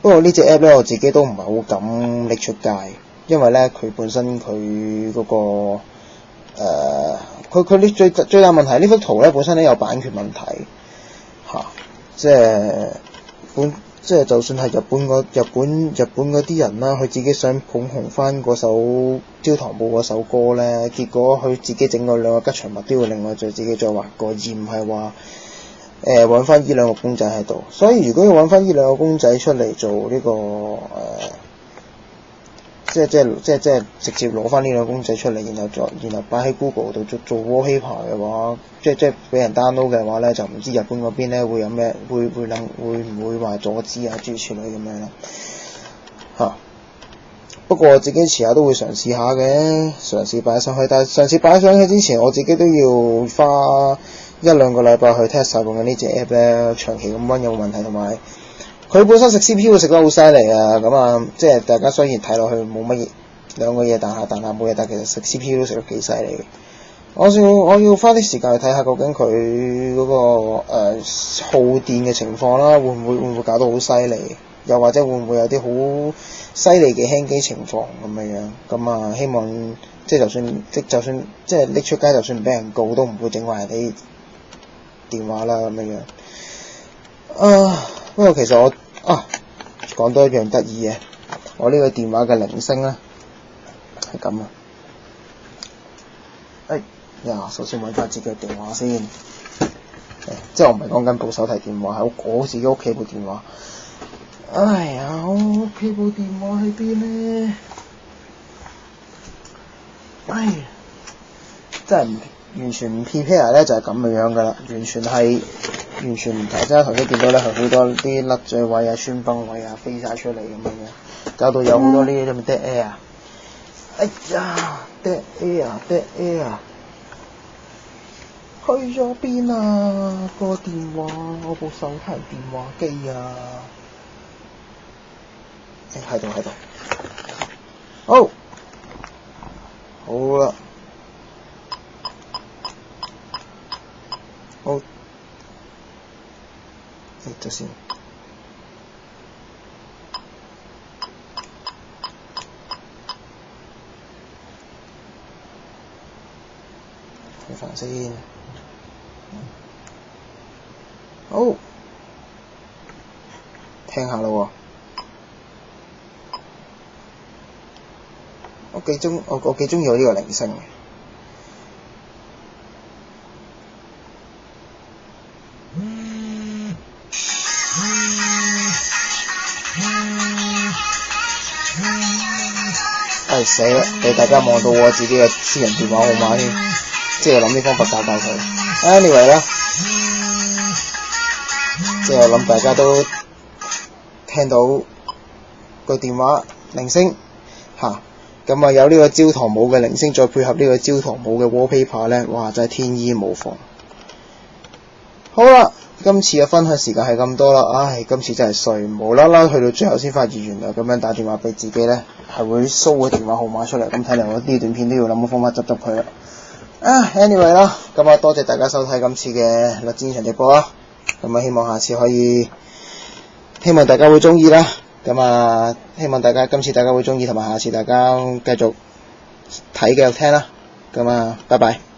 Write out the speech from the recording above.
不過呢隻 app 咧，我自己都唔係好敢拎出街，因為咧佢本身佢嗰個佢呢最大問題呢幅圖咧本身咧有版權問題即係就算係日本嗰啲人啦，佢自己想捧紅翻嗰首焦糖舞嗰首歌咧，結果佢自己整個兩個吉祥物都要另外自己再畫過，而唔係話揾翻呢兩個公仔喺度。所以如果要揾翻呢兩個公仔出嚟做呢個即係直接攞翻呢兩個公仔出嚟，然後擺喺 Google 度做 wallpaper 嘅話，即係俾人 download 嘅話咧，就唔知日本嗰邊咧會有咩會唔會話阻止啊諸如此類咁樣啦不過我自己遲下都會嘗試下嘅，嘗試擺上去，但係上次擺上去之前，我自己都要花1-2個禮拜去 test 晒用緊呢隻 app 咧，長期咁溫有冇問題，同埋佢本身食 CPU 食得好犀利啊！咁即係大家雖然睇落去冇乜嘢，兩個嘢彈下冇嘢，但其實食 CPU 都食得幾犀利。我要花啲時間去睇下究竟佢嗰個耗電嘅情況啦，會唔會搞到好犀利？又或者會唔會有啲好犀利嘅輕機情況咁樣？咁希望就算即係拎出街，就算唔俾人告，都唔會整壞人哋電話啦咁樣。不過其實我講多一樣得意嘅，我呢個電話嘅鈴聲咧係咁首先揾翻自己嘅電話先，即係我唔係講緊部手提電話，係我自己屋企部電話。我屋企部電話喺邊咧？真係完全唔 prepare 咧，就係咁樣噶啦，完全大家頭先見到咧，係好多啲甩嘴位啊、穿崩位啊飛晒出嚟咁樣，搞到有好多呢啲咁嘅 dead air。dead air 去咗邊啊？個電話，我部手提電話機啊！喺度。好啦，好，咗先。睇飯先。好，聽下啦喎。我幾鍾意我呢個鈴聲嘅。死啦！俾大家望到我自己嘅私人電話號碼添，即係諗啲方法教佢。Anyway 啦，即係我諗大家都聽到個電話鈴聲咁有呢個焦糖舞嘅鈴聲，再配合呢個焦糖舞嘅 wallpaper 咧，哇！真係天衣無縫。好啦，今次嘅分享時間係咁多啦。今次真係衰，無啦啦去到最後先發現原來咁樣打電話俾自己咧，係會 show 個電話號碼出嚟。咁睇嚟我呢段片都要諗個方法執佢啦。Anyway 啦，咁多謝大家收睇今次嘅律戰場直播啦。咁希望下次可以，希望大家會中意啦。希望今次大家會中意，同埋下次大家繼續睇繼續聽啦。拜拜。